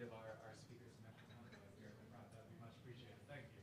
give our speakers some extra time here in the front, that would be much appreciated. Thank you.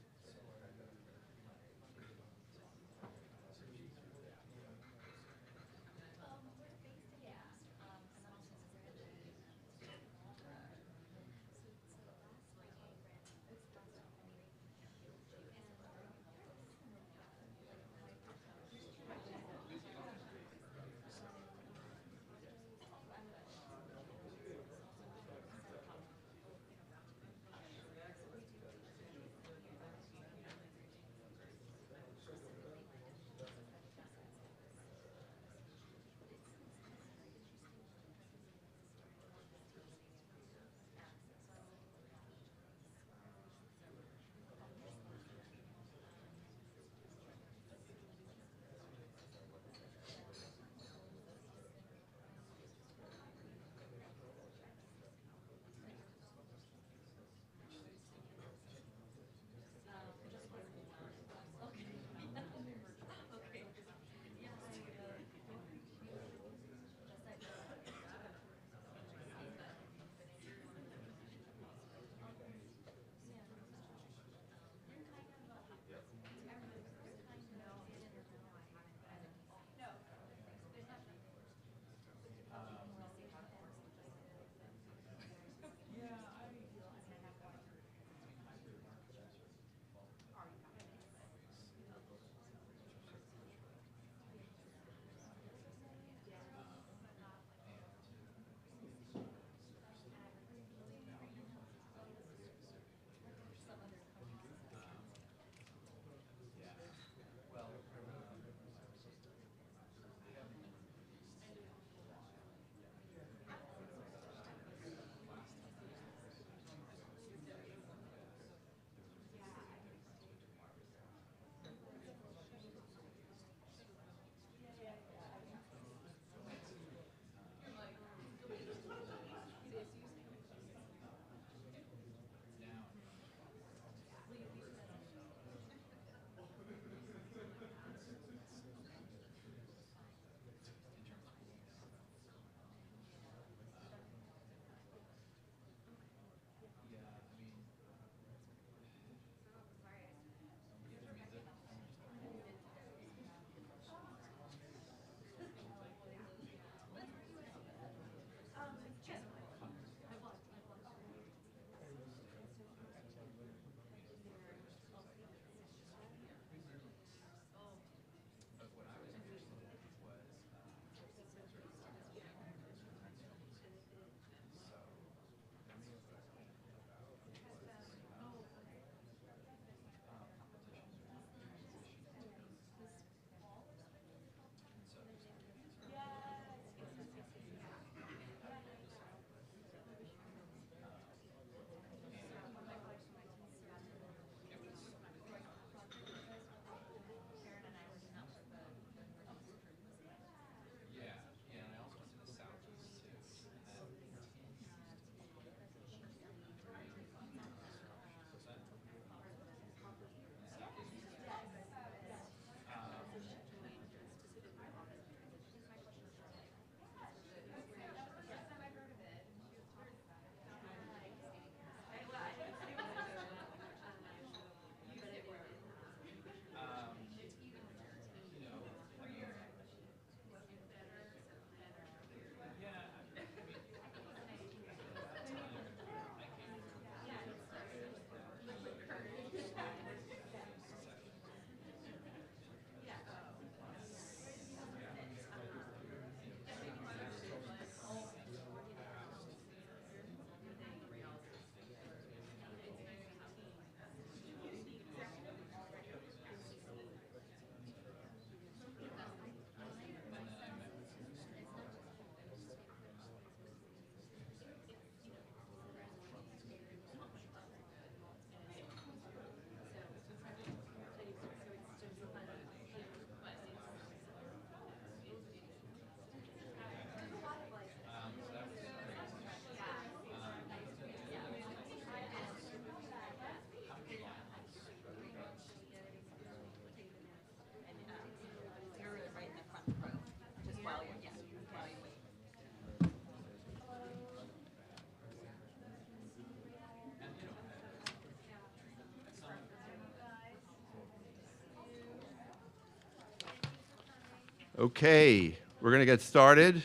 Okay, we're going to get started.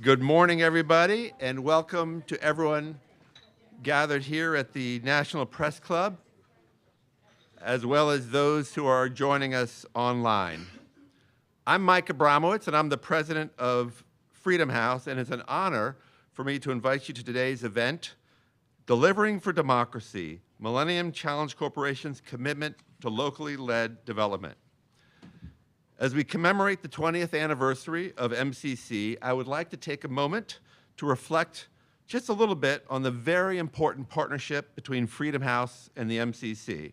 Good morning, everybody, and welcome to everyone gathered here at the National Press Club, as well as those who are joining us online. I'm Mike Abramowitz, and I'm the president of Freedom House, and it's an honor for me to invite you to today's event, Delivering for Democracy, Millennium Challenge Corporation's commitment to locally led development. As we commemorate the 20th anniversary of MCC, I would like to take a moment to reflect just a little bit on the very important partnership between Freedom House and the MCC.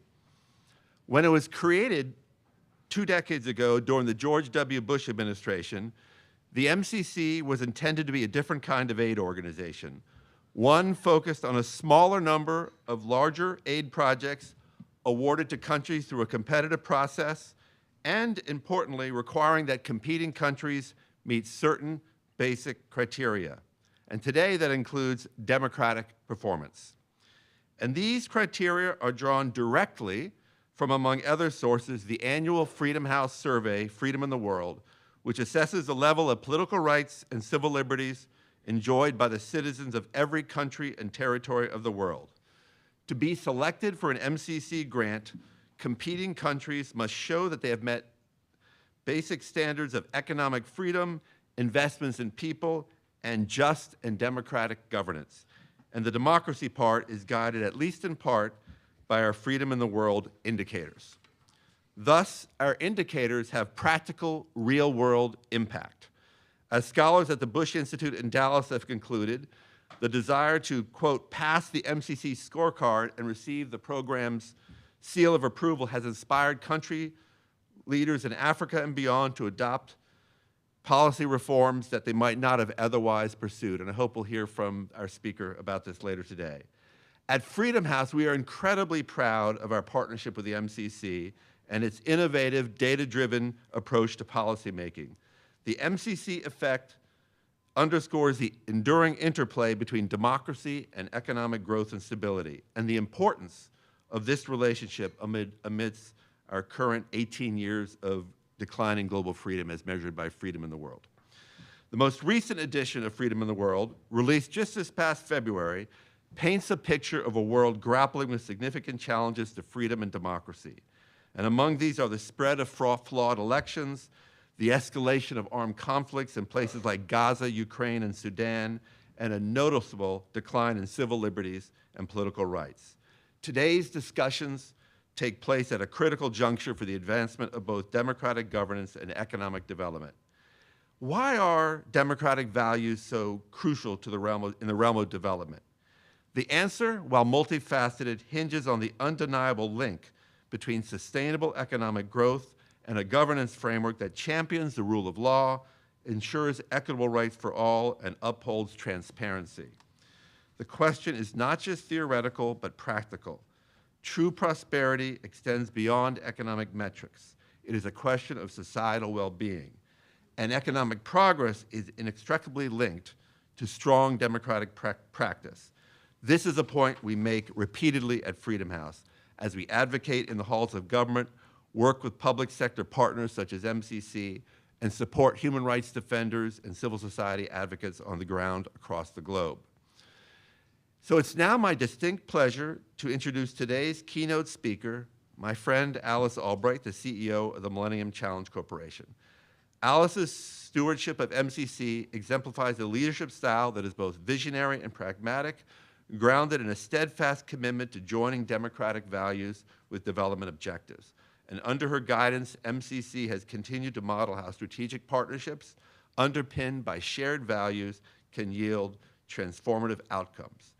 When it was created 2 decades ago during the George W. Bush administration, the MCC was intended to be a different kind of aid organization, one focused on a smaller number of larger aid projects awarded to countries through a competitive process, and importantly, requiring that competing countries meet certain basic criteria. And today that includes democratic performance. And these criteria are drawn directly from, among other sources, the annual Freedom House survey, Freedom in the World, which assesses the level of political rights and civil liberties enjoyed by the citizens of every country and territory of the world. To be selected for an MCC grant, competing countries must show that they have met basic standards of economic freedom, investments in people, and just and democratic governance. And the democracy part is guided, at least in part, by our Freedom in the World indicators. Thus, our indicators have practical, real-world impact. As scholars at the Bush Institute in Dallas have concluded, the desire to, quote, pass the MCC scorecard and receive the program's seal of approval has inspired country leaders in Africa and beyond to adopt policy reforms that they might not have otherwise pursued. And I hope we'll hear from our speaker about this later today. At Freedom House, we are incredibly proud of our partnership with the MCC and its innovative, data-driven approach to policymaking. The MCC effect underscores the enduring interplay between democracy and economic growth and stability, and the importance of this relationship amidst our current 18 years of declining global freedom as measured by Freedom in the World. The most recent edition of Freedom in the World, released just this past February, paints a picture of a world grappling with significant challenges to freedom and democracy. And among these are the spread of flawed elections, the escalation of armed conflicts in places like Gaza, Ukraine, and Sudan, and a noticeable decline in civil liberties and political rights. Today's discussions take place at a critical juncture for the advancement of both democratic governance and economic development. Why are democratic values so crucial to in the realm of development? The answer, while multifaceted, hinges on the undeniable link between sustainable economic growth and a governance framework that champions the rule of law, ensures equitable rights for all, and upholds transparency. The question is not just theoretical, but practical. True prosperity extends beyond economic metrics. It is a question of societal well-being. And economic progress is inextricably linked to strong democratic practice. This is a point we make repeatedly at Freedom House as we advocate in the halls of government, work with public sector partners such as MCC, and support human rights defenders and civil society advocates on the ground across the globe. So it's now my distinct pleasure to introduce today's keynote speaker, my friend Alice Albright, the CEO of the Millennium Challenge Corporation. Alice's stewardship of MCC exemplifies a leadership style that is both visionary and pragmatic, grounded in a steadfast commitment to joining democratic values with development objectives. And under her guidance, MCC has continued to model how strategic partnerships underpinned by shared values can yield transformative outcomes.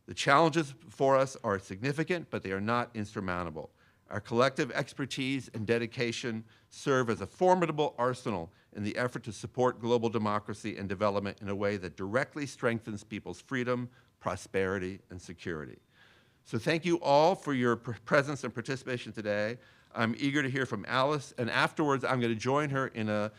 The challenges before us are significant, but they are not insurmountable. Our collective expertise and dedication serve as a formidable arsenal in the effort to support global democracy and development in a way that directly strengthens people's freedom, prosperity, and security. So thank you all for your presence and participation today. I'm eager to hear from Alice, and afterwards I'm going to join her in a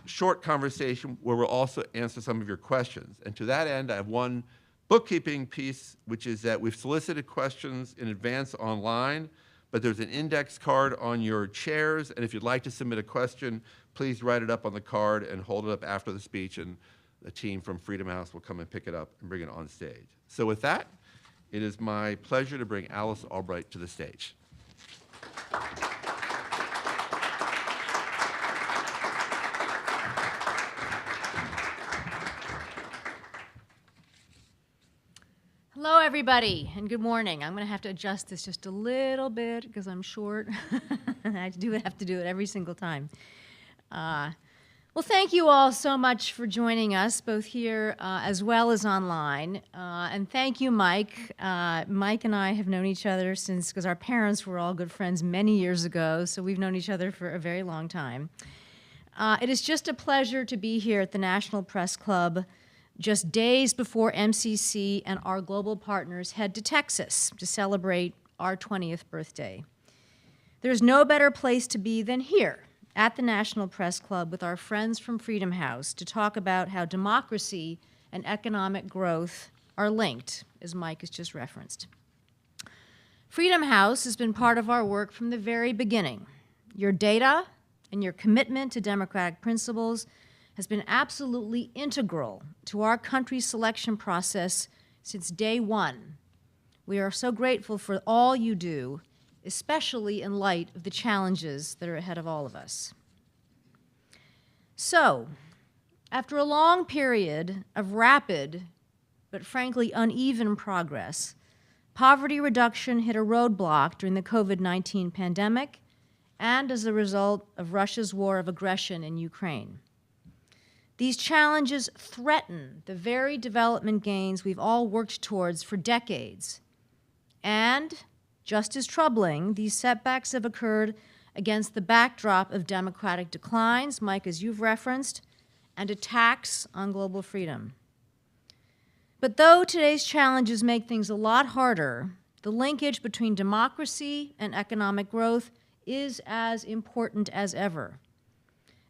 short conversation where we'll also answer some of your questions. And to that end, I have one bookkeeping piece, which is that we've solicited questions in advance online, but there's an index card on your chairs, and if you'd like to submit a question, please write it up on the card and hold it up after the speech, and the team from Freedom House will come and pick it up and bring it on stage. So with that, it is my pleasure to bring Alice Albright to the stage. Hello, everybody, and good morning. I'm going to have to adjust this just a little bit because I'm short. I have to do it every single time. Well, thank you all so much for joining us, both here as well as online. And thank you, Mike. Mike and I have known each other because our parents were all good friends many years ago, so we've known each other for a very long time. It is just a pleasure to be here at the National Press Club just days before MCC and our global partners head to Texas to celebrate our 20th birthday. There's no better place to be than here at the National Press Club with our friends from Freedom House to talk about how democracy and economic growth are linked, as Mike has just referenced. Freedom House has been part of our work from the very beginning. Your data and your commitment to democratic principles has been absolutely integral to our country's selection process since day one. We are so grateful for all you do, especially in light of the challenges that are ahead of all of us. So, after a long period of rapid, but frankly uneven progress, poverty reduction hit a roadblock during the COVID-19 pandemic and as a result of Russia's war of aggression in Ukraine. These challenges threaten the very development gains we've all worked towards for decades. And, just as troubling, these setbacks have occurred against the backdrop of democratic declines, Mike, as you've referenced, and attacks on global freedom. But though today's challenges make things a lot harder, the linkage between democracy and economic growth is as important as ever.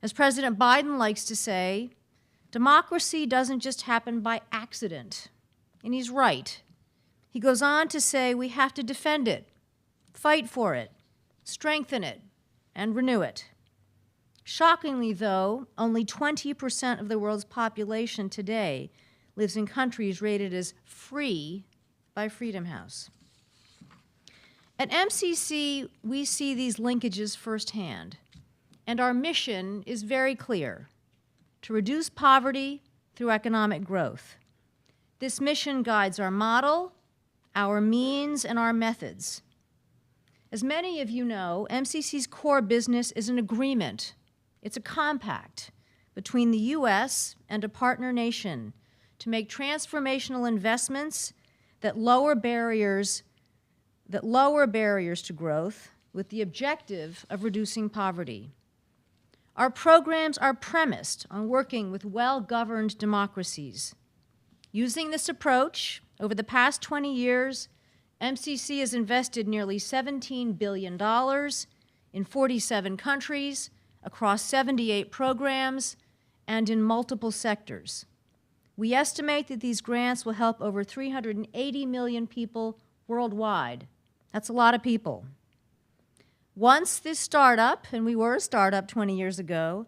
As President Biden likes to say, democracy doesn't just happen by accident, and he's right. He goes on to say we have to defend it, fight for it, strengthen it, and renew it. Shockingly, though, only 20% of the world's population today lives in countries rated as free by Freedom House. At MCC, we see these linkages firsthand, and our mission is very clear: to reduce poverty through economic growth. This mission guides our model, our means, and our methods. As many of you know, MCC's core business is an agreement. It's a compact between the U.S. and a partner nation to make transformational investments that lower barriers to growth with the objective of reducing poverty. Our programs are premised on working with well-governed democracies. Using this approach, over the past 20 years, MCC has invested nearly $17 billion in 47 countries, across 78 programs, and in multiple sectors. We estimate that these grants will help over 380 million people worldwide. That's a lot of people. Once this startup, and we were a startup 20 years ago,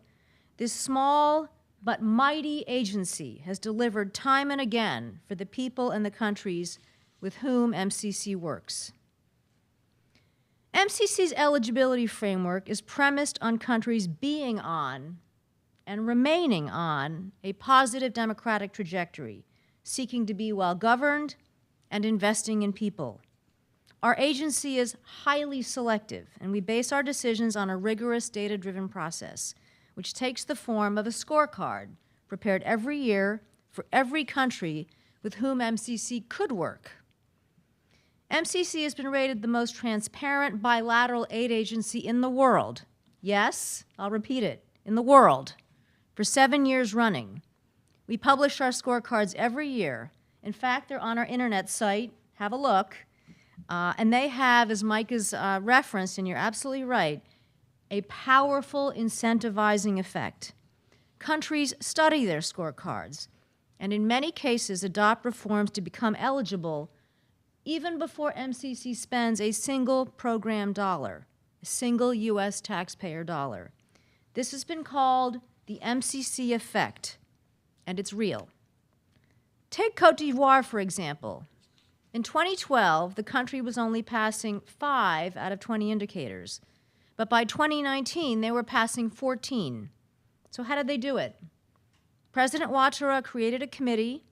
this small but mighty agency has delivered time and again for the people and the countries with whom MCC works. MCC's eligibility framework is premised on countries being on and remaining on a positive democratic trajectory, seeking to be well-governed and investing in people. Our agency is highly selective, and we base our decisions on a rigorous data-driven process, which takes the form of a scorecard prepared every year for every country with whom MCC could work. MCC has been rated the most transparent bilateral aid agency in the world. Yes, I'll repeat it, in the world, for 7 years running. We publish our scorecards every year. In fact, they're on our internet site. Have a look. And they have, as Mike has referenced, and you're absolutely right, a powerful incentivizing effect. Countries study their scorecards and in many cases adopt reforms to become eligible even before MCC spends a single program dollar, a single U.S. taxpayer dollar. This has been called the MCC effect, and it's real. Take Côte d'Ivoire, for example. In 2012, the country was only passing 5 out of 20 indicators, but by 2019, they were passing 14. So how did they do it? President Ouattara created a committee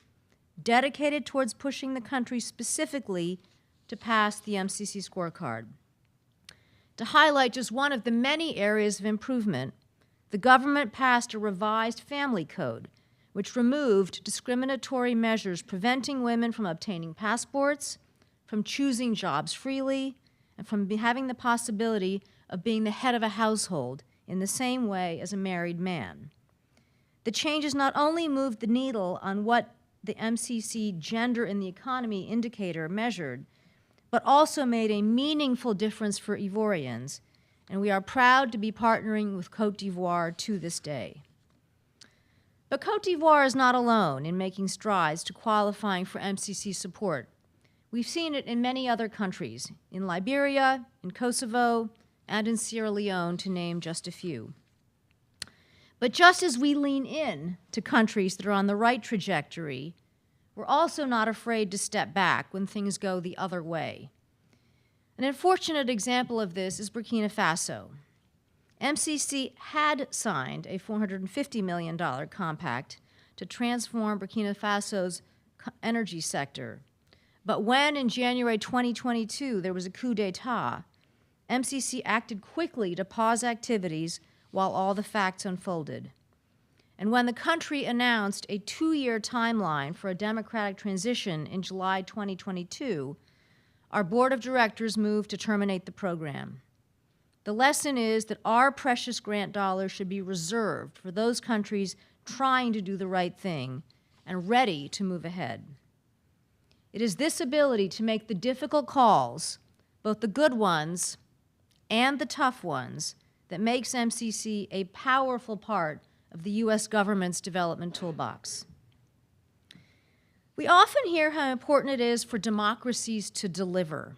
dedicated towards pushing the country specifically to pass the MCC scorecard. To highlight just one of the many areas of improvement, the government passed a revised family code, which removed discriminatory measures preventing women from obtaining passports, from choosing jobs freely, and from having the possibility of being the head of a household in the same way as a married man. The changes not only moved the needle on what the MCC Gender in the Economy indicator measured, but also made a meaningful difference for Ivorians, and we are proud to be partnering with Côte d'Ivoire to this day. But Côte d'Ivoire is not alone in making strides to qualifying for MCC support. We've seen it in many other countries, in Liberia, in Kosovo, and in Sierra Leone, to name just a few. But just as we lean in to countries that are on the right trajectory, we're also not afraid to step back when things go the other way. An unfortunate example of this is Burkina Faso. MCC had signed a $450 million compact to transform Burkina Faso's energy sector. But when, in January 2022, there was a coup d'etat, MCC acted quickly to pause activities while all the facts unfolded. And when the country announced a 2-year timeline for a democratic transition in July 2022, our board of directors moved to terminate the program. The lesson is that our precious grant dollars should be reserved for those countries trying to do the right thing and ready to move ahead. It is this ability to make the difficult calls, both the good ones and the tough ones, that makes MCC a powerful part of the U.S. government's development toolbox. We often hear how important it is for democracies to deliver.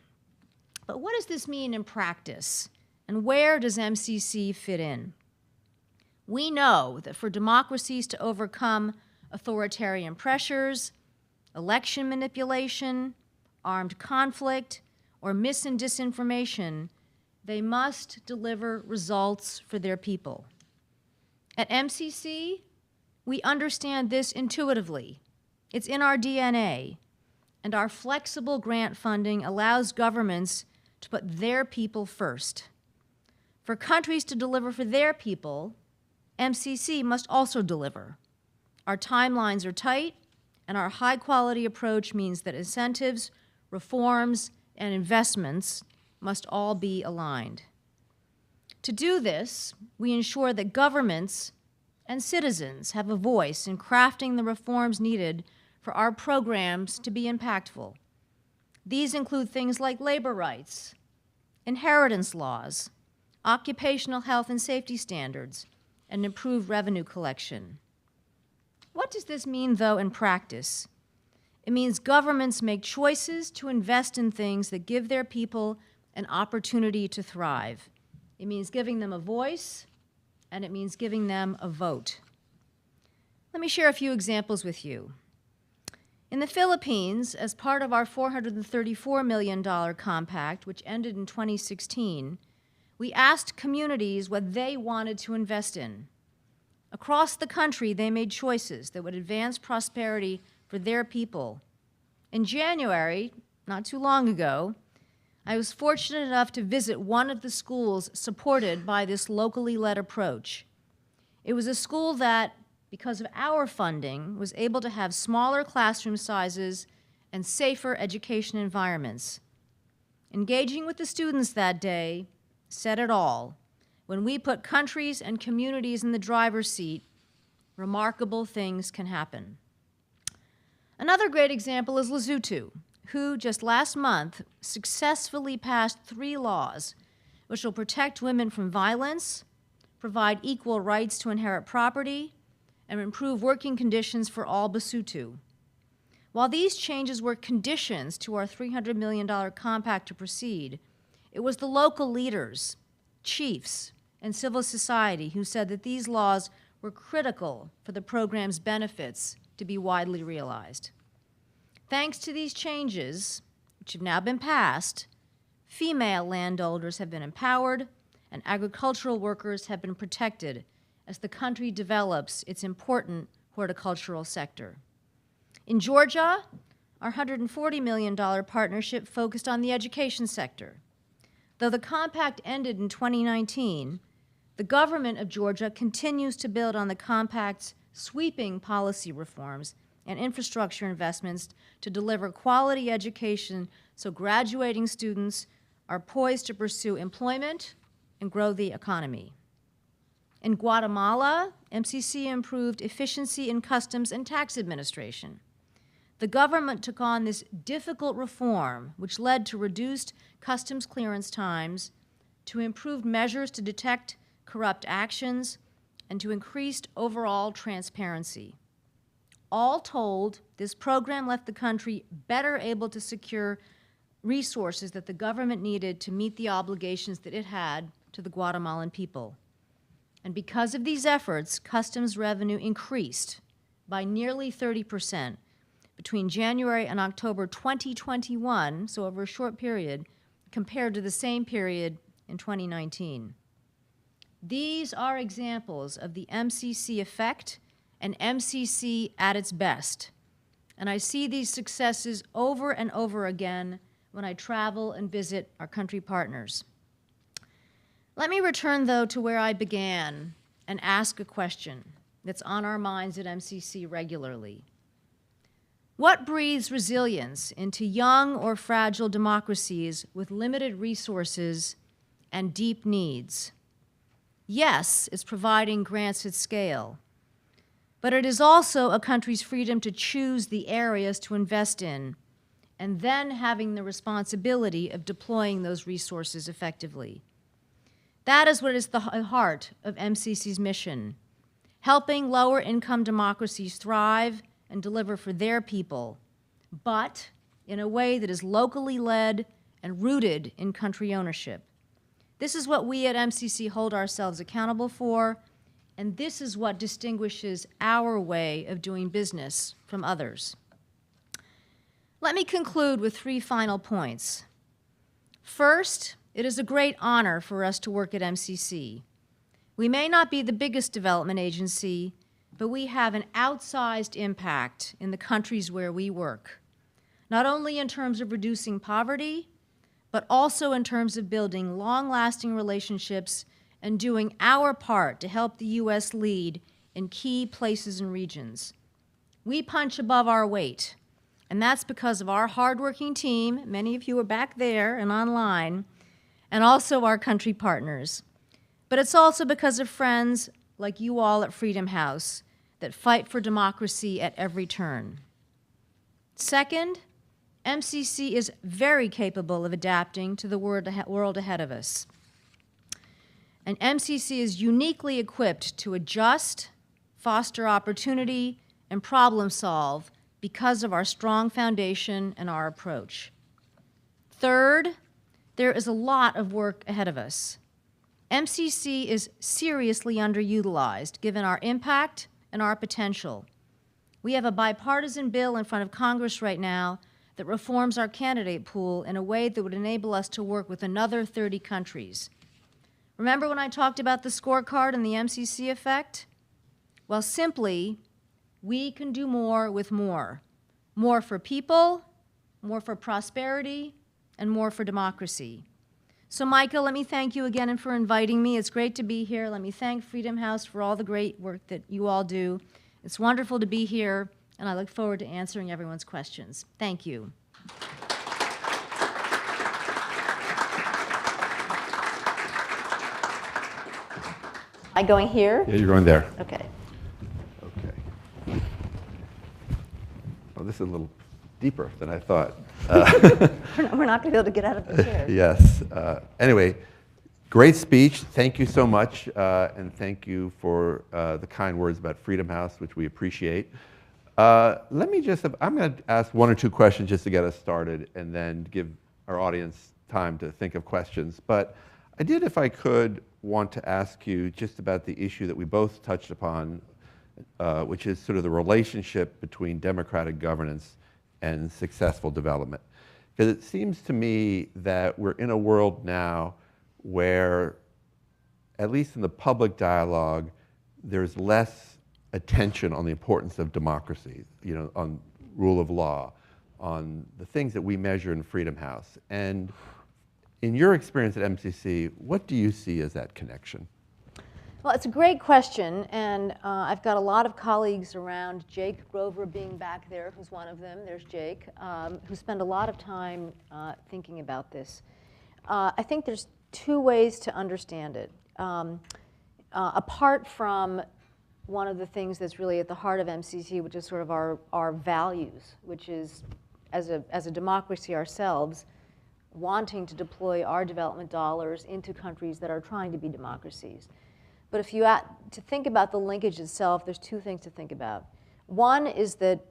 But what does this mean in practice? And where does MCC fit in? We know that for democracies to overcome authoritarian pressures, election manipulation, armed conflict, or mis- and disinformation, they must deliver results for their people. At MCC, we understand this intuitively. It's in our DNA, and our flexible grant funding allows governments to put their people first. For countries to deliver for their people, MCC must also deliver. Our timelines are tight, and our high-quality approach means that incentives, reforms, and investments must all be aligned. To do this, we ensure that governments and citizens have a voice in crafting the reforms needed for our programs to be impactful. These include things like labor rights, inheritance laws, occupational health and safety standards, and improved revenue collection. What does this mean, though, in practice? It means governments make choices to invest in things that give their people an opportunity to thrive. It means giving them a voice, and it means giving them a vote. Let me share a few examples with you. In the Philippines, as part of our $434 million compact, which ended in 2016, we asked communities what they wanted to invest in. Across the country, they made choices that would advance prosperity for their people. In January, not too long ago, I was fortunate enough to visit one of the schools supported by this locally led approach. It was a school that, because of our funding, was able to have smaller classroom sizes and safer education environments. Engaging with the students that day said it all. When we put countries and communities in the driver's seat, remarkable things can happen. Another great example is Lesotho, who just last month successfully passed 3 laws which will protect women from violence, provide equal rights to inherit property, and improve working conditions for all Basotho. While these changes were conditions to our $300 million compact to proceed, it was the local leaders, chiefs, and civil society who said that these laws were critical for the program's benefits to be widely realized. Thanks to these changes, which have now been passed, female landowners have been empowered and agricultural workers have been protected as the country develops its important horticultural sector. In Georgia, our $140 million partnership focused on the education sector. Though the compact ended in 2019, the government of Georgia continues to build on the compact's sweeping policy reforms and infrastructure investments to deliver quality education so graduating students are poised to pursue employment and grow the economy. In Guatemala, MCC improved efficiency in customs and tax administration. The government took on this difficult reform, which led to reduced customs clearance times, to improved measures to detect corrupt actions, and to increased overall transparency. All told, this program left the country better able to secure resources that the government needed to meet the obligations that it had to the Guatemalan people. And because of these efforts, customs revenue increased by nearly 30% between January and October 2021, so over a short period, compared to the same period in 2019. These are examples of the MCC effect and MCC at its best. And I see these successes over and over again when I travel and visit our country partners. Let me return, though, to where I began and ask a question that's on our minds at MCC regularly. What breathes resilience into young or fragile democracies with limited resources and deep needs? Yes, it's providing grants at scale, but it is also a country's freedom to choose the areas to invest in and then having the responsibility of deploying those resources effectively. That is what is the heart of MCC's mission, helping lower-income democracies thrive and deliver for their people, but in a way that is locally led and rooted in country ownership. This is what we at MCC hold ourselves accountable for, and this is what distinguishes our way of doing business from others. Let me conclude with 3 final points. First, it is a great honor for us to work at MCC. We may not be the biggest development agency, but we have an outsized impact in the countries where we work, not only in terms of reducing poverty, but also in terms of building long-lasting relationships and doing our part to help the U.S. lead in key places and regions. We punch above our weight, and that's because of our hardworking team, many of you are back there and online, and also our country partners. But it's also because of friends like you all at Freedom House that fight for democracy at every turn. Second, MCC is very capable of adapting to the world ahead of us. And MCC is uniquely equipped to adjust, foster opportunity, and problem solve because of our strong foundation and our approach. Third, there is a lot of work ahead of us. MCC is seriously underutilized given our impact and our potential. We have a bipartisan bill in front of Congress right now that reforms our candidate pool in a way that would enable us to work with another 30 countries. Remember when I talked about the scorecard and the MCC effect? Well, simply, we can do more with more. More for people, more for prosperity, and more for democracy. So Michael, let me thank you again for inviting me. It's great to be here. Let me thank Freedom House for all the great work that you all do. It's wonderful to be here, and I look forward to answering everyone's questions. Thank you. Am I going here? Yeah, you're going there. Okay. Okay. Well, this is a little deeper than I thought. We're not going to be able to get out of the chair. Yes. Anyway, great speech. Thank you so much, and thank you for the kind words about Freedom House, which we appreciate. Let me just, I'm going to ask one or two questions just to get us started and then give our audience time to think of questions. But I did, if I could, want to ask you just about the issue that we both touched upon, which is sort of the relationship between democratic governance and successful development. Because it seems to me that we're in a world now where, at least in the public dialogue, there's less attention on the importance of democracy, on rule of law, on the things that we measure in Freedom House. And in your experience at MCC, what do you see as that connection? Well, it's a great question, and I've got a lot of colleagues around, Jake Grover being back there, who's one of them, there's Jake, who spend a lot of time thinking about this. I think there's two ways to understand it. Apart from one of the things that's really at the heart of MCC, which is sort of our values, which is, as a democracy ourselves, wanting to deploy our development dollars into countries that are trying to be democracies. But if you to think about the linkage itself, there's two things to think about. One is that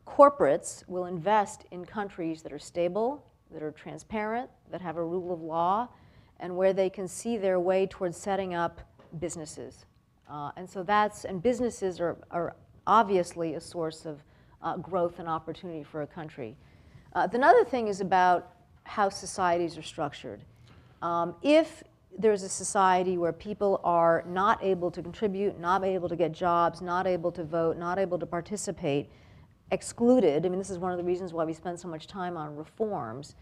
corporates will invest in countries that are stable, that are transparent, that have a rule of law, and where they can see their way towards setting up businesses. And businesses are obviously a source of growth and opportunity for a country. The other thing is about how societies are structured. If there's a society where people are not able to contribute, not able to get jobs, not able to vote, not able to participate, excluded, I mean, this is one of the reasons why we spend so much time on reforms,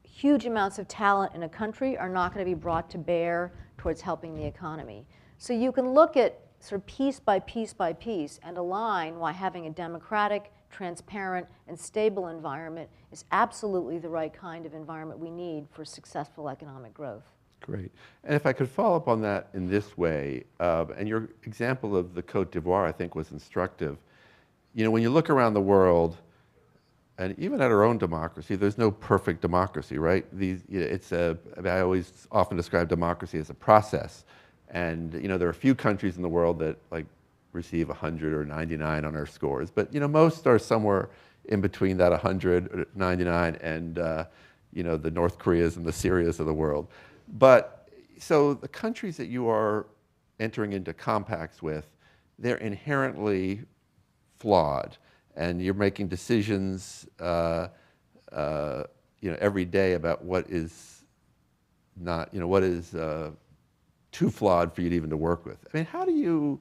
huge amounts of talent in a country are not going to be brought to bear towards helping the economy. So you can look at sort of piece by piece by piece and align why having a democratic, transparent, and stable environment is absolutely the right kind of environment we need for successful economic growth. Great. And if I could follow up on that in this way, and your example of the Côte d'Ivoire, I think, was instructive. When you look around the world, and even at our own democracy, there's no perfect democracy, right? I always often describe democracy as a process. And there are a few countries in the world that receive 100 or 99 on our scores, but most are somewhere in between that 100 or 99 and the North Koreas and the Syrias of the world. But so the countries that you are entering into compacts with, they're inherently flawed, and you're making decisions every day about what is not, what is too flawed for you to even to work with. I mean, how do you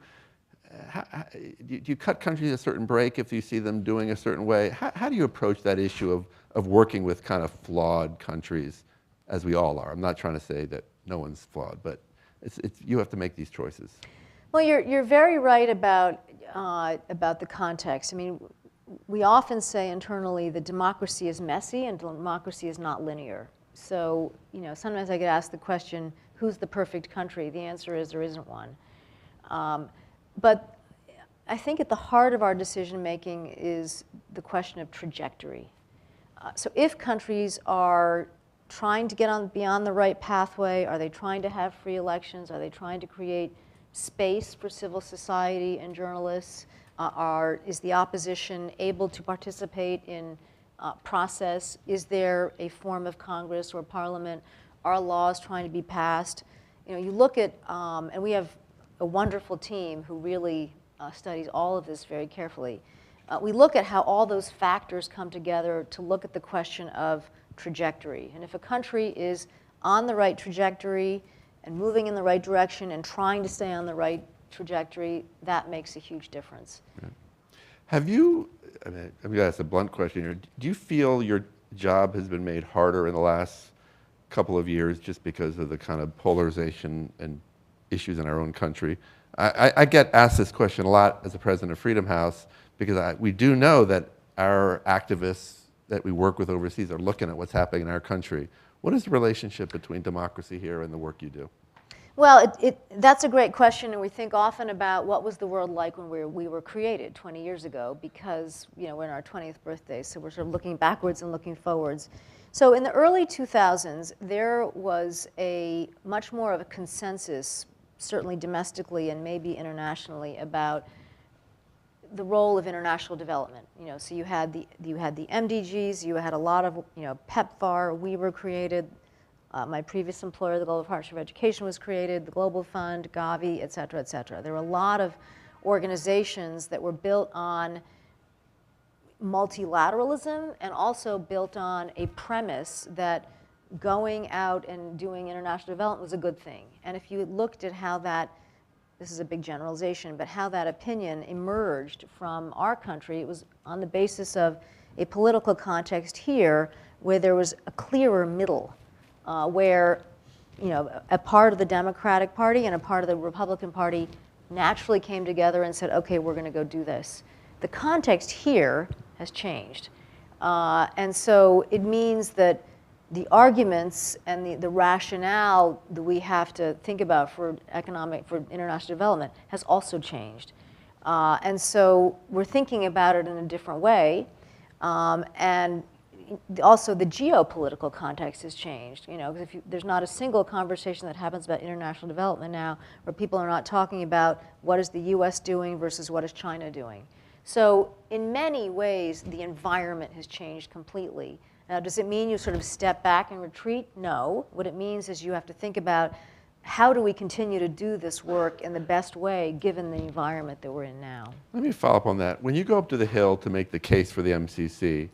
cut countries a certain break if you see them doing a certain way? How do you approach that issue of working with kind of flawed countries, as we all are? I'm not trying to say that no one's flawed, but you have to make these choices. Well, you're very right about the context. I mean, we often say internally that democracy is messy and democracy is not linear. So, sometimes I get asked the question, who's the perfect country? The answer is there isn't one. But I think at the heart of our decision making is the question of trajectory. So if countries are trying to get beyond the right pathway, are they trying to have free elections? Are they trying to create space for civil society and journalists? Is the opposition able to participate in process? Is there a form of Congress or Parliament? Are laws trying to be passed? You look at, and we have a wonderful team who really studies all of this very carefully. We look at how all those factors come together to look at the question of trajectory. And if a country is on the right trajectory and moving in the right direction and trying to stay on the right trajectory, that makes a huge difference. Yeah. Have you, I'm going to ask a blunt question here, do you feel your job has been made harder in the last couple of years just because of the kind of polarization and issues in our own country? I get asked this question a lot as the president of Freedom House because we do know that our activists that we work with overseas are looking at what's happening in our country. What is the relationship between democracy here and the work you do? Well, that's a great question, and we think often about what was the world like when we were created 20 years ago, because we're in our 20th birthday, so we're sort of looking backwards and looking forwards. So in the early 2000s, there was much more of a consensus, certainly domestically and maybe internationally, about the role of international development. So you had the MDGs, you had a lot of, PEPFAR, we were created, my previous employer, the Global Partnership for Education, was created, the Global Fund, Gavi, et cetera, et cetera. There were a lot of organizations that were built on multilateralism and also built on a premise that going out and doing international development was a good thing. And if you looked at how that, this is a big generalization, but how that opinion emerged from our country, it was on the basis of a political context here where there was a clearer middle, where a part of the Democratic Party and a part of the Republican Party naturally came together and said, okay, we're going to go do this. The context here has changed. And so it means that the arguments and the rationale that we have to think about for international development has also changed. And so we're thinking about it in a different way. And also the geopolitical context has changed, because there's not a single conversation that happens about international development now where people are not talking about what is the US doing versus what is China doing. So in many ways, the environment has changed completely. Now, does it mean you sort of step back and retreat? No. What it means is you have to think about how do we continue to do this work in the best way given the environment that we're in now. Let me follow up on that. When you go up to the Hill to make the case for the MCC,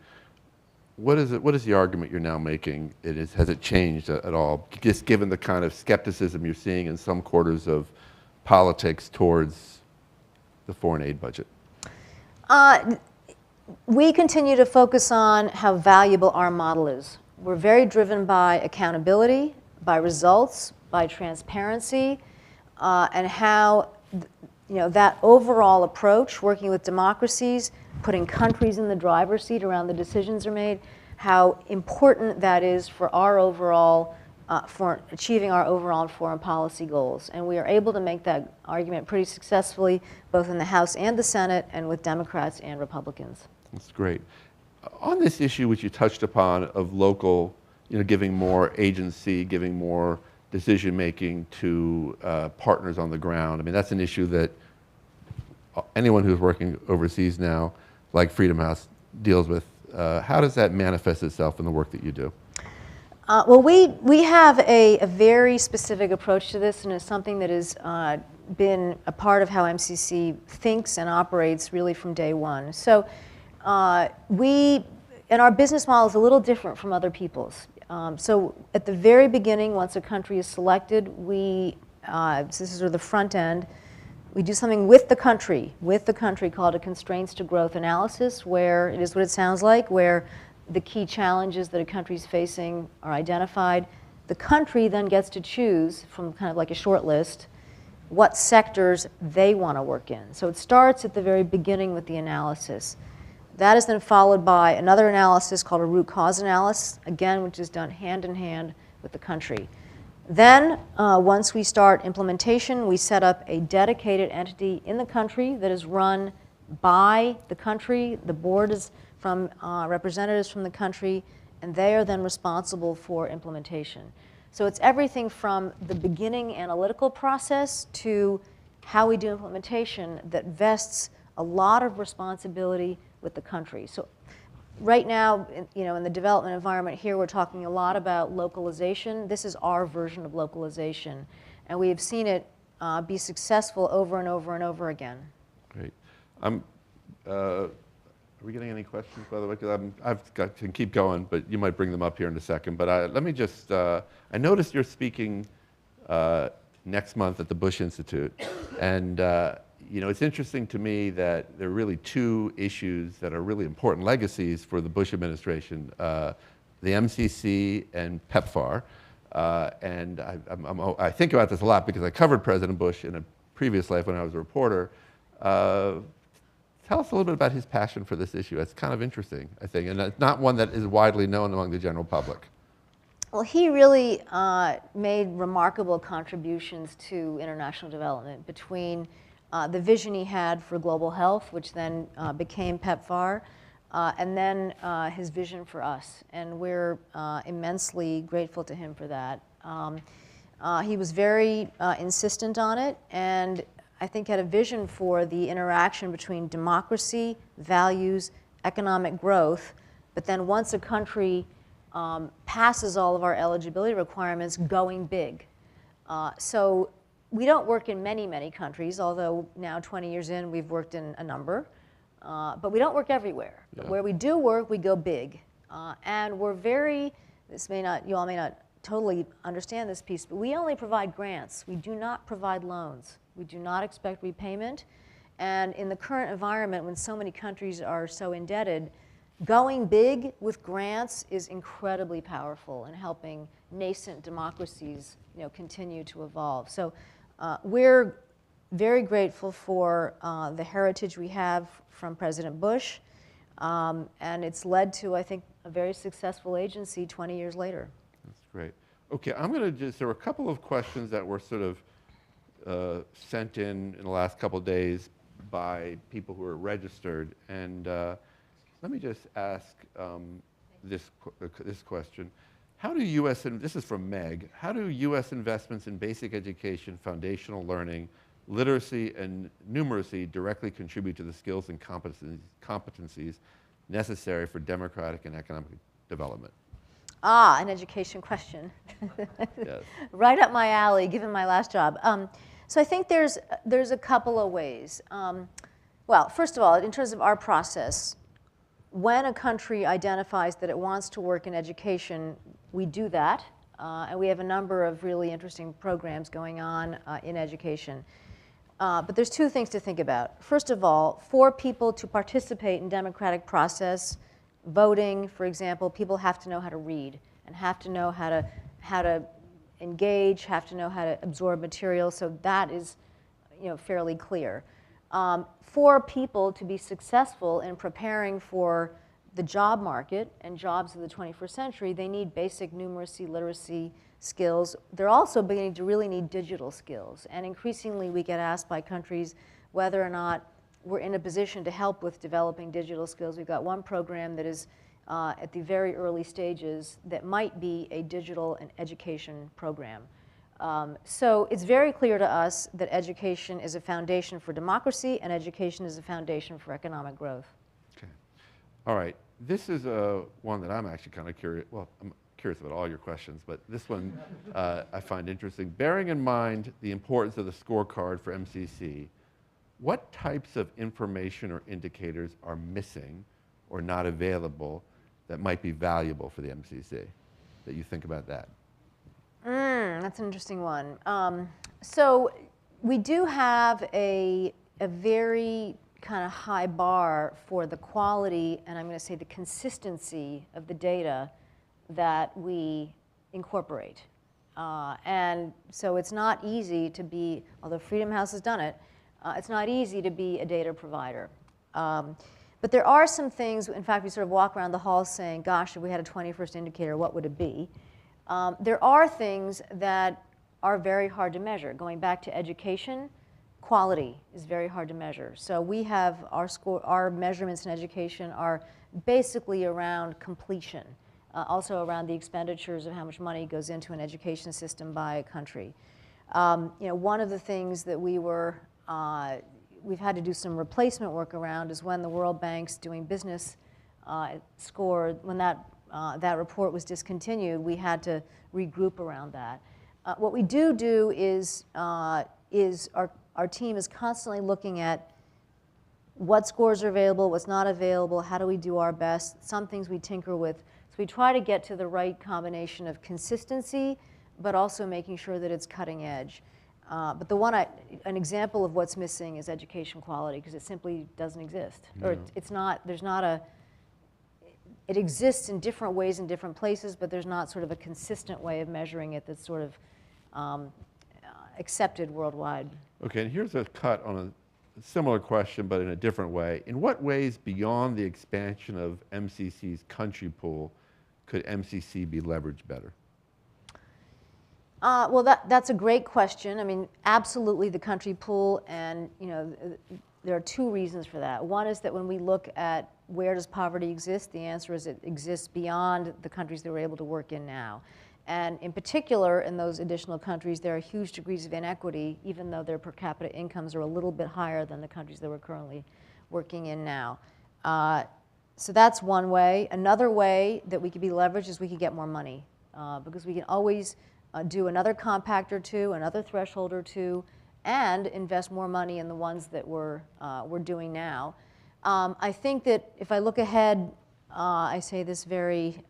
what is the argument you're now making? Has it changed at all, just given the kind of skepticism you're seeing in some quarters of politics towards the foreign aid budget? We continue to focus on how valuable our model is. We're very driven by accountability, by results, by transparency, and how that overall approach, working with democracies, putting countries in the driver's seat around the decisions are made, how important that is for our overall, for achieving our overall foreign policy goals. And we are able to make that argument pretty successfully, both in the House and the Senate, and with Democrats and Republicans. That's great. On this issue, which you touched upon, of local, giving more agency, giving more decision-making to partners on the ground, I mean, that's an issue that anyone who's working overseas now, like Freedom House, deals with. How does that manifest itself in the work that you do? Well, we have a very specific approach to this, and it's something that has been a part of how MCC thinks and operates really from day one. So and our business model is a little different from other people's. So at the very beginning, once a country is selected, so this is sort of the front end, we do something with the country called a constraints to growth analysis, where it is what it sounds like, where the key challenges that a country is facing are identified. The country then gets to choose from kind of like a short list what sectors they want to work in. So it starts at the very beginning with the analysis. That is then followed by another analysis called a root cause analysis, again, which is done hand in hand with the country. Then, once we start implementation, we set up a dedicated entity in the country that is run by the country. The board is from representatives from the country, and they are then responsible for implementation. So it's everything from the beginning analytical process to how we do implementation that vests a lot of responsibility with the country. So right now, in the development environment here, we're talking a lot about localization. This is our version of localization, and we have seen it be successful over and over and over again. Great. Are we getting any questions, by the way? Because I've got to keep going, but you might bring them up here in a second. But let me just, I noticed you're speaking next month at the Bush Institute. And it's interesting to me that there are really two issues that are really important legacies for the Bush administration, the MCC and PEPFAR. And I think about this a lot because I covered President Bush in a previous life when I was a reporter. Tell us a little bit about his passion for this issue. It's kind of interesting, I think, and it's not one that is widely known among the general public. Well, he really made remarkable contributions to international development between the vision he had for global health, which then became PEPFAR, and then his vision for us. And we're immensely grateful to him for that. He was very insistent on it, and I think, had a vision for the interaction between democracy, values, economic growth, but then once a country passes all of our eligibility requirements, going big. So we don't work in many, many countries, although now 20 years in, we've worked in a number. But we don't work everywhere. Yeah. But where we do work, we go big. And we're very, you all may not totally understand this piece, but we only provide grants. We do not provide loans. We do not expect repayment. And in the current environment, when so many countries are so indebted, going big with grants is incredibly powerful in helping nascent democracies, continue to evolve. So we're very grateful for the heritage we have from President Bush, and it's led to, I think, a very successful agency 20 years later. That's great. Okay, I'm going to there were a couple of questions that were sort of sent in the last couple of days by people who are registered, and let me just ask this question. How do U.S., and this is from Meg, how do U.S. investments in basic education, foundational learning, literacy, and numeracy directly contribute to the skills and competencies necessary for democratic and economic development? An education question. Yes. Right up my alley, given my last job. So I think there's a couple of ways. Well, first of all, in terms of our process, when a country identifies that it wants to work in education, we do that. And we have a number of really interesting programs going on in education. But there's two things to think about. First of all, for people to participate in democratic process, voting, for example, people have to know how to read and have to know how to engage, have to know how to absorb material. So that is, fairly clear. For people to be successful in preparing for the job market and jobs of the 21st century, they need basic numeracy, literacy skills. They're also beginning to really need digital skills. And increasingly, we get asked by countries whether or not we're in a position to help with developing digital skills. We've got one program that is at the very early stages that might be a digital and education program. So it's very clear to us that education is a foundation for democracy and education is a foundation for economic growth. Okay. All right. This is one that I'm actually kind of curious. Well, I'm curious about all your questions, but this one I find interesting. Bearing in mind the importance of the scorecard for MCC, what types of information or indicators are missing or not available that might be valuable for the MCC? That you think about that? That's an interesting one. So we do have a very kind of high bar for the quality, and I'm going to say the consistency of the data that we incorporate. And so it's not easy to be, although Freedom House has done it, it's not easy to be a data provider. But there are some things, in fact, we sort of walk around the hall saying, gosh, if we had a 21st indicator, what would it be? There are things that are very hard to measure. Going back to education, quality is very hard to measure. So we have our measurements in education are basically around completion, also around the expenditures of how much money goes into an education system by a country. One of the things that we've had to do some replacement work around is when the World Bank's doing business score, when that report was discontinued, we had to regroup around that. What we do is our team is constantly looking at what scores are available, what's not available, how do we do our best. Some things we tinker with. So we try to get to the right combination of consistency, but also making sure that it's cutting edge. But an example of what's missing is education quality, because it simply doesn't exist. No. Or it exists in different ways in different places, but there's not sort of a consistent way of measuring it that's sort of accepted worldwide. Okay, and here's a cut on a similar question, but in a different way. In what ways beyond the expansion of MCC's country pool could MCC be leveraged better? Well, that's a great question. I mean, absolutely the country pool, and there are two reasons for that. One is that when we look at where does poverty exist, the answer is it exists beyond the countries that we're able to work in now. And in particular, in those additional countries, there are huge degrees of inequity, even though their per capita incomes are a little bit higher than the countries that we're currently working in now. So that's one way. Another way that we could be leveraged is we could get more money, because we can always do another compact or two, another threshold or two, and invest more money in the ones that we're doing now. I think that if I look ahead, I say this very,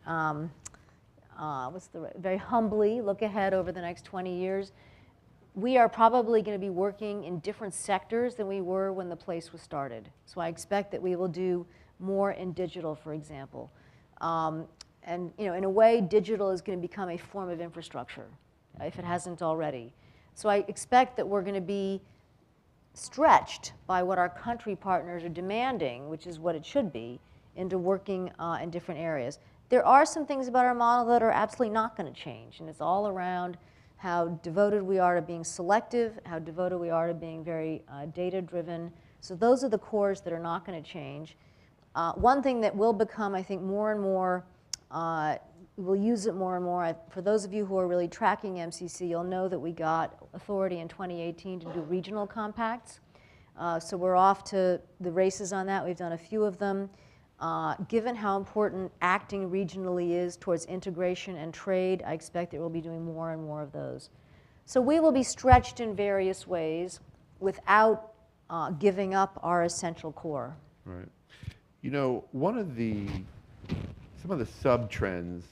very humbly, look ahead over the next 20 years, we are probably going to be working in different sectors than we were when the place was started. So I expect that we will do more in digital, for example. And in a way, digital is going to become a form of infrastructure, if it hasn't already. So I expect that we're going to be stretched by what our country partners are demanding, which is what it should be, into working in different areas. There are some things about our model that are absolutely not going to change, and it's all around how devoted we are to being selective, how devoted we are to being very data-driven. So those are the cores that are not going to change. One thing that will become, I think, more and more, we'll use it more and more. For those of you who are really tracking MCC, you'll know that we got authority in 2018 to do regional compacts. So we're off to the races on that. We've done a few of them. Given how important acting regionally is towards integration and trade, I expect that we'll be doing more and more of those. So we will be stretched in various ways without giving up our essential core. Right. Some of the sub-trends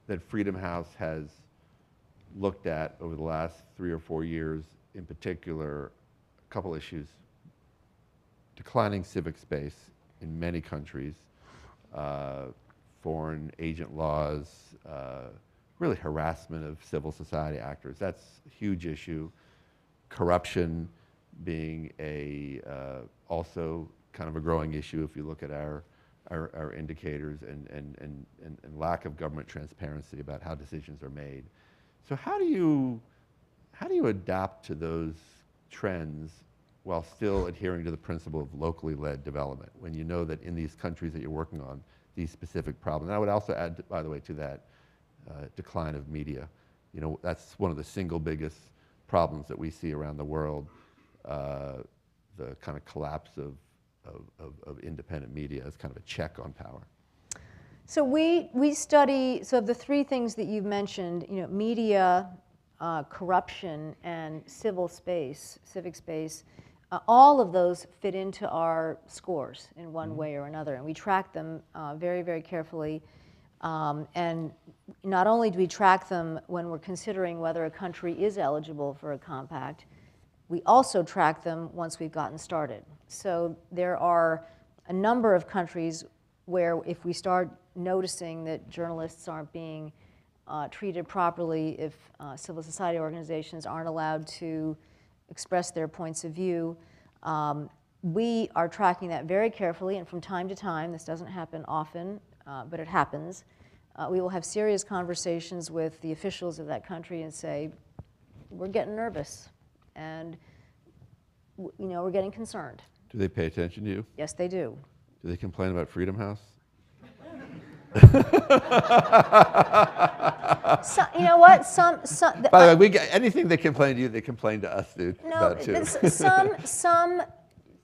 that Freedom House has looked at over the last 3 or 4 years, in particular, a couple issues: declining civic space in many countries, foreign agent laws, really harassment of civil society actors. That's a huge issue. Corruption being also kind of a growing issue if you look at our indicators, and lack of government transparency about how decisions are made. So how do you adapt to those trends while still adhering to the principle of locally led development, when you know that in these countries that you're working on, these specific problems? And I would also add, by the way, to that decline of media. That's one of the single biggest problems that we see around the world, the kind of collapse of independent media as kind of a check on power. So we study, so of the three things that you've mentioned, media, corruption, and civic space, all of those fit into our scores in one way or another, and we track them very, very carefully. And not only do we track them when we're considering whether a country is eligible for a compact, we also track them once we've gotten started. So there are a number of countries where if we start noticing that journalists aren't being treated properly, if civil society organizations aren't allowed to express their points of view, we are tracking that very carefully, and from time to time, this doesn't happen often, but it happens, we will have serious conversations with the officials of that country and say, we're getting nervous, and we're getting concerned. Do they pay attention to you? Yes, they do. Do they complain about Freedom House? So, you know what? By the way, anything they complain to you, they complain to us, dude. No, about too.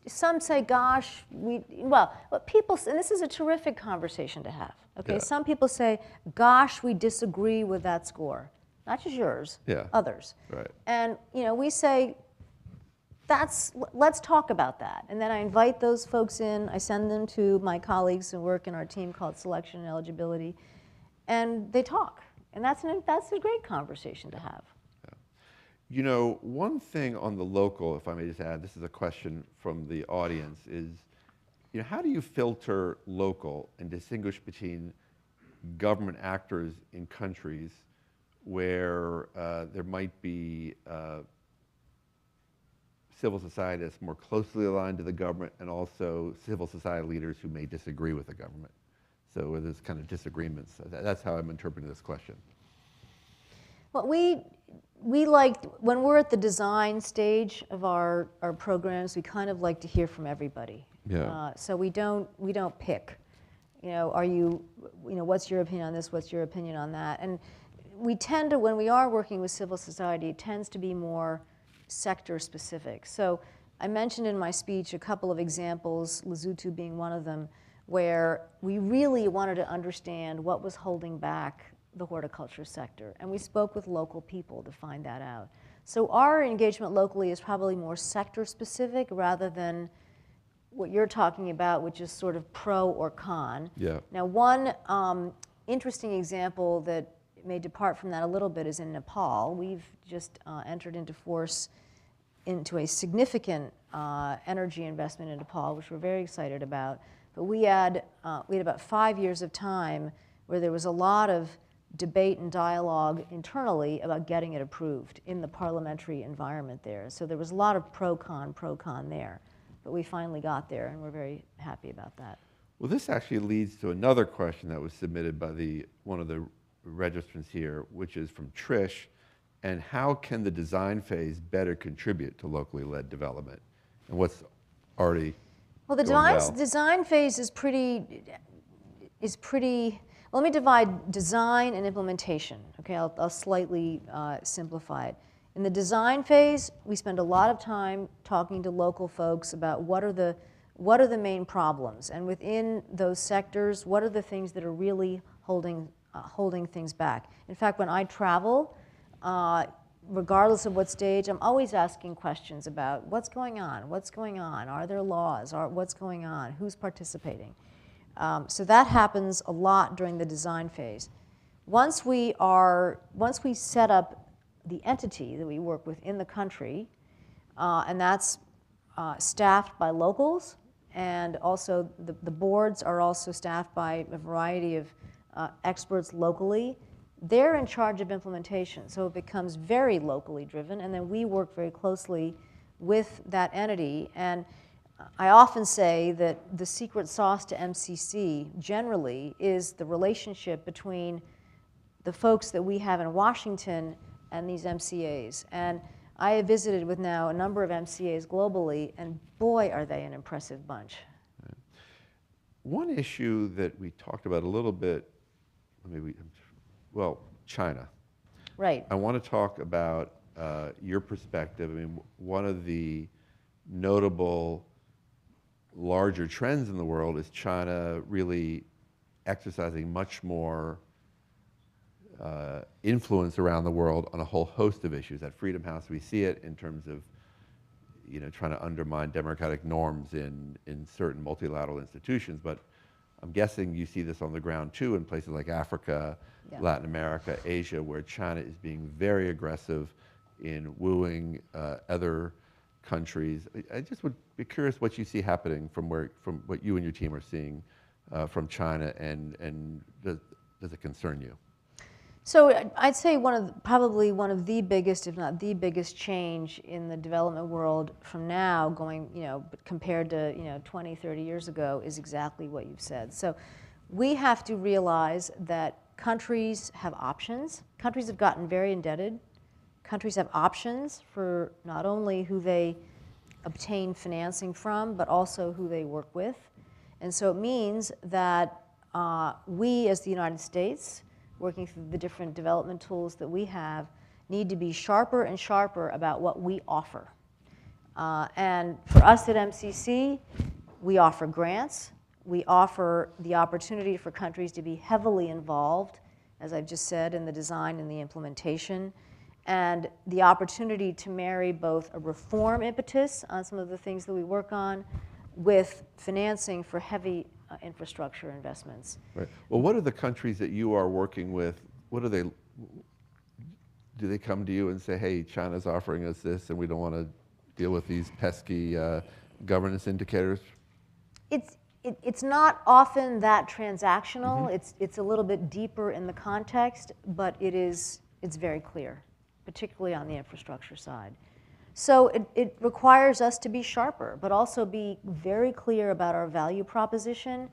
some say, gosh, what people say, and this is a terrific conversation to have. Okay, Yeah. Some people say, gosh, we disagree with that score, not just yours, Yeah. others. Right. And we say, let's talk about that. And then I invite those folks in. I send them to my colleagues who work in our team called Selection and Eligibility, and they talk. And that's a great conversation to have. One thing on the local, if I may just add, this is a question from the audience, is how do you filter local and distinguish between government actors in countries where there might be civil society that's more closely aligned to the government, and also civil society leaders who may disagree with the government? So where there's kind of disagreements. That's how I'm interpreting this question. Well, we like, when we're at the design stage of our programs, we kind of like to hear from everybody. Yeah. So we don't pick. What's your opinion on this? What's your opinion on that? And we tend to, when we are working with civil society, it tends to be more sector specific. So I mentioned in my speech a couple of examples, Lesotho being one of them, where we really wanted to understand what was holding back the horticulture sector. And we spoke with local people to find that out. So our engagement locally is probably more sector specific rather than what you're talking about, which is sort of pro or con. Yeah. Now, one interesting example that may depart from that a little bit is in Nepal. We've just entered into a significant energy investment in Nepal, which we're very excited about. But we had about 5 years of time where there was a lot of debate and dialogue internally about getting it approved in the parliamentary environment there. So there was a lot of pro-con there. But we finally got there, and we're very happy about that. Well, this actually leads to another question that was submitted by one of the registrants here, which is from Trish, and how can the design phase better contribute to locally led development? And what's already well, the going well? Design phase is pretty. Well, let me divide design and implementation. Okay, I'll slightly simplify it. In the design phase, we spend a lot of time talking to local folks about what are the main problems, and within those sectors, what are the things that are really holding things back. In fact, when I travel, regardless of what stage, I'm always asking questions about what's going on, are there laws, what's going on, who's participating. So that happens a lot during the design phase. Once we set up the entity that we work with in the country, and that's staffed by locals, and also the boards are also staffed by a variety of experts locally. They're in charge of implementation, so it becomes very locally driven, and then we work very closely with that entity. And I often say that the secret sauce to MCC generally is the relationship between the folks that we have in Washington and these MCAs. And I have visited with now a number of MCAs globally, and boy, are they an impressive bunch. Right. One issue that we talked about a little bit, China. Right. I want to talk about your perspective. I mean, one of the notable larger trends in the world is China really exercising much more influence around the world on a whole host of issues. At Freedom House, we see it in terms of trying to undermine democratic norms in certain multilateral institutions, but I'm guessing you see this on the ground too in places like Africa, Yeah. Latin America, Asia, where China is being very aggressive in wooing other countries. I just would be curious what you see happening from what you and your team are seeing from China, and does it concern you? So I'd say probably one of the biggest, if not the biggest change in the development world from now going, compared to, 20, 30 years ago is exactly what you've said. So we have to realize that countries have options. Countries have gotten very indebted. Countries have options for not only who they obtain financing from, but also who they work with. And so it means that we as the United States, working through the different development tools that we have, need to be sharper and sharper about what we offer. And for us at MCC, we offer grants. We offer the opportunity for countries to be heavily involved, as I've just said, in the design and the implementation, and the opportunity to marry both a reform impetus on some of the things that we work on with financing for heavy infrastructure investments. Right. Well, what are the countries that you are working with? What are they? Do they come to you and say, "Hey, China's offering us this, and we don't want to deal with these pesky governance indicators"? It's not often that transactional. Mm-hmm. It's a little bit deeper in the context, but it's very clear, particularly on the infrastructure side. So it requires us to be sharper, but also be very clear about our value proposition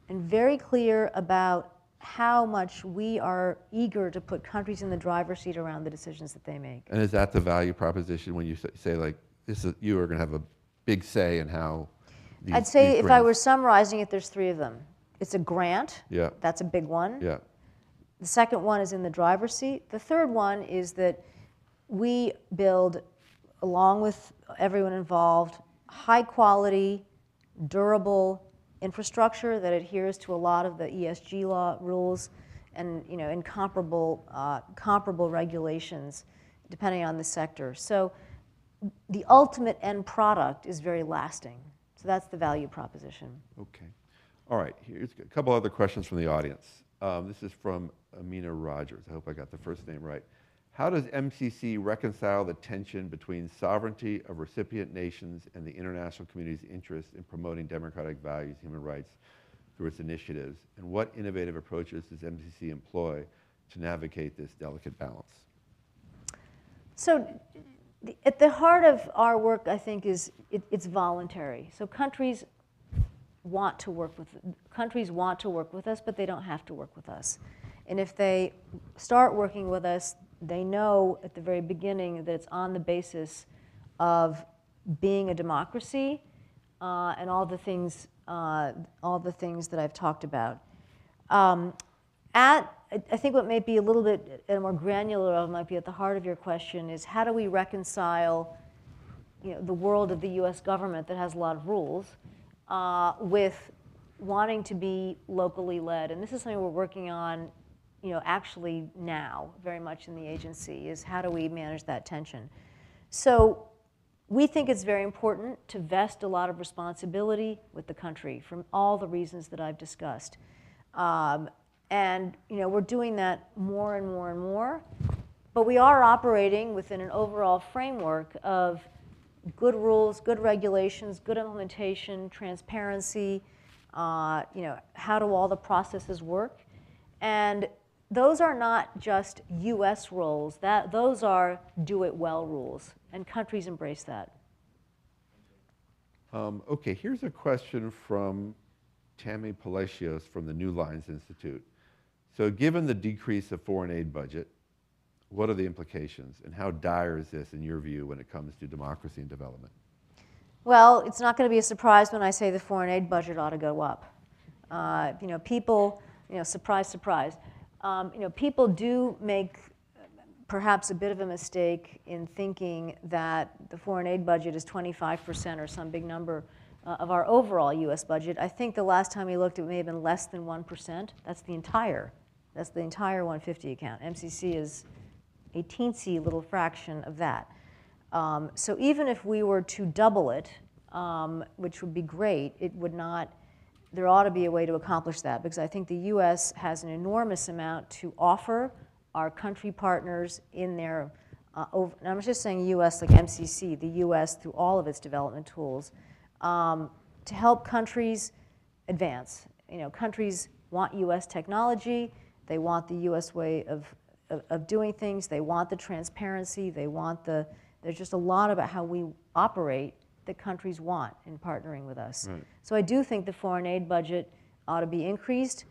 and very clear about how much we are eager to put countries in the driver's seat around the decisions that they make. And is that the value proposition when you say like, you are going to have a big say in how I'd say these if I were summarizing it, there's three of them. It's a grant. Yeah. That's a big one. Yeah. The second one is in the driver's seat. The third one is that we build, along with everyone involved, high quality, durable infrastructure that adheres to a lot of the ESG law rules and, and comparable regulations depending on the sector. So the ultimate end product is very lasting. So that's the value proposition. Okay. All right, here's a couple other questions from the audience. This is from Amina Rogers. I hope I got the first name right. How does MCC reconcile the tension between sovereignty of recipient nations and the international community's interest in promoting democratic values, human rights through its initiatives? And what innovative approaches does MCC employ to navigate this delicate balance? So at the heart of our work, I think, is it's voluntary. So countries want to work with us, but they don't have to work with us. And if they start working with us, they know at the very beginning that it's on the basis of being a democracy and all the things that I've talked about. I think what may be a little bit at a more granular level might be at the heart of your question is how do we reconcile the world of the US government that has a lot of rules with wanting to be locally led. And this is something we're working on actually now very much in the agency, is how do we manage that tension. So we think it's very important to vest a lot of responsibility with the country from all the reasons that I've discussed. And we're doing that more and more and more, but we are operating within an overall framework of good rules, good regulations, good implementation, transparency, how do all the processes work? And those are not just US rules, those are do it well rules, and countries embrace that. Okay, here's a question from Tammy Palacios from the New Lines Institute. So given the decrease of foreign aid budget, what are the implications, and how dire is this in your view when it comes to democracy and development? Well, it's not going to be a surprise when I say the foreign aid budget ought to go up. People, surprise, surprise. People do make perhaps a bit of a mistake in thinking that the foreign aid budget is 25% or some big number of our overall US budget. I think the last time we looked, it may have been less than 1%. That's the entire 150 account. MCC is a teensy little fraction of that. So even if we were to double it, which would be great, it would not, there ought to be a way to accomplish that, because I think the US has an enormous amount to offer our country partners in their, and I'm just saying US like MCC, the US through all of its development tools, to help countries advance. Countries want US technology, they want the US way of doing things, they want the transparency, there's just a lot about how we operate that countries want in partnering with us. Right. So I do think the foreign aid budget ought to be increased.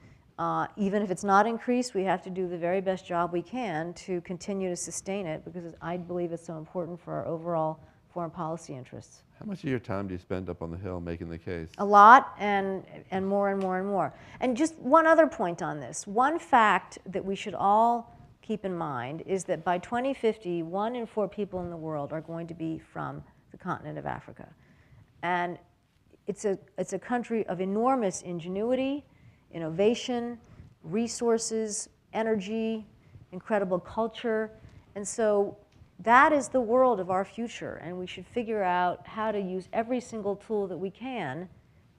Even if it's not increased, we have to do the very best job we can to continue to sustain it, because I believe it's so important for our overall foreign policy interests. How much of your time do you spend up on the Hill making the case? A lot, and more and more and more. And just one other point on this. One fact that we should all keep in mind is that by 2050, 1 in 4 people in the world are going to be from the continent of Africa. And it's a country of enormous ingenuity, innovation, resources, energy, incredible culture. And so that is the world of our future, and we should figure out how to use every single tool that we can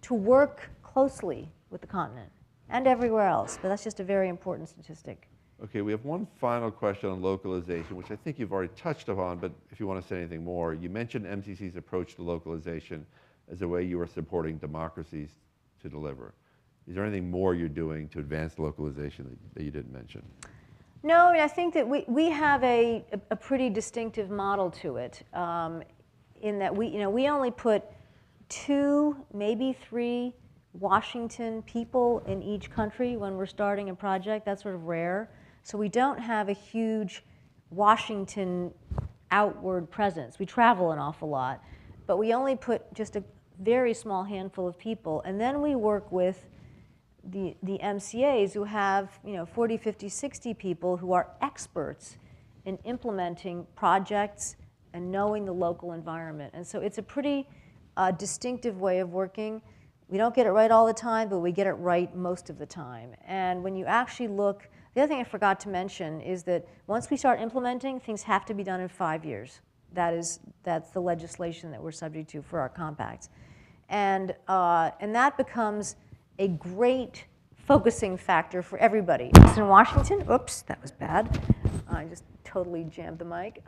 to work closely with the continent and everywhere else. But that's just a very important statistic. Okay, we have one final question on localization, which I think you've already touched upon, but if you want to say anything more, you mentioned MCC's approach to localization as a way you are supporting democracies to deliver. Is there anything more you're doing to advance localization that you didn't mention? No, I mean, I think that we have a pretty distinctive model to it, in that we only put 2, maybe 3 Washington people in each country when we're starting a project. That's sort of rare. So we don't have a huge Washington outward presence. We travel an awful lot, but we only put just a very small handful of people, and then we work with the MCAs who have 40, 50, 60 people who are experts in implementing projects and knowing the local environment. And so it's a pretty distinctive way of working. We don't get it right all the time, but we get it right most of the time. And when you actually look, the other thing I forgot to mention is that once we start implementing, things have to be done in 5 years. That's the legislation that we're subject to for our compacts. And that becomes a great focusing factor for everybody. In Washington, oops, that was bad. I just totally jammed the mic.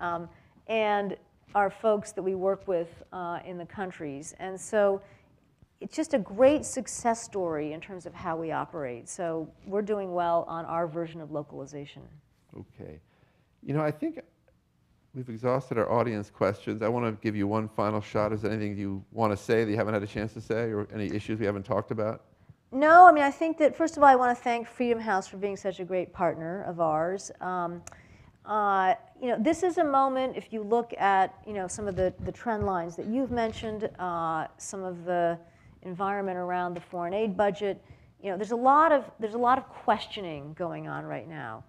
And our folks that we work with in the countries. And so it's just a great success story in terms of how we operate. So we're doing well on our version of localization. Okay. I think we've exhausted our audience questions. I want to give you one final shot. Is there anything you want to say that you haven't had a chance to say, or any issues we haven't talked about? No, I mean, I think that, first of all, I want to thank Freedom House for being such a great partner of ours. This is a moment, if you look at, some of the trend lines that you've mentioned, some of the environment around the foreign aid budget, there's a lot of questioning going on right now.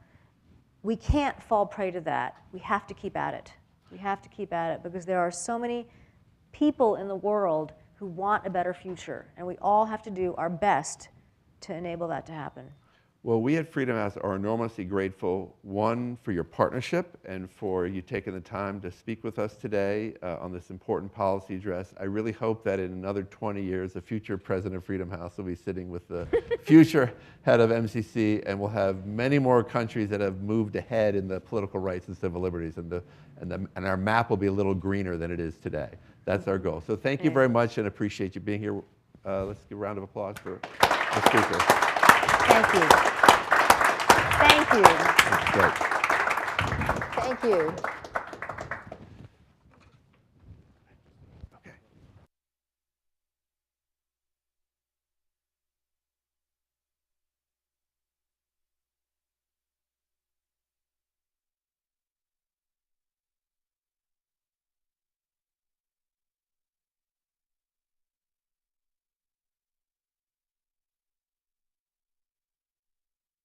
We can't fall prey to that. We have to keep at it. We have to keep at it because there are so many people in the world who want a better future, and we all have to do our best to enable that to happen. Well, we at Freedom House are enormously grateful, one, for your partnership and for you taking the time to speak with us today on this important policy address. I really hope that in another 20 years, the future president of Freedom House will be sitting with the future head of MCC, and we'll have many more countries that have moved ahead in the political rights and civil liberties, and our map will be a little greener than it is today. That's our goal. So thank you very much and appreciate you being here. Let's give a round of applause for the speaker. Thank you. Thank you. That's great. Thank you.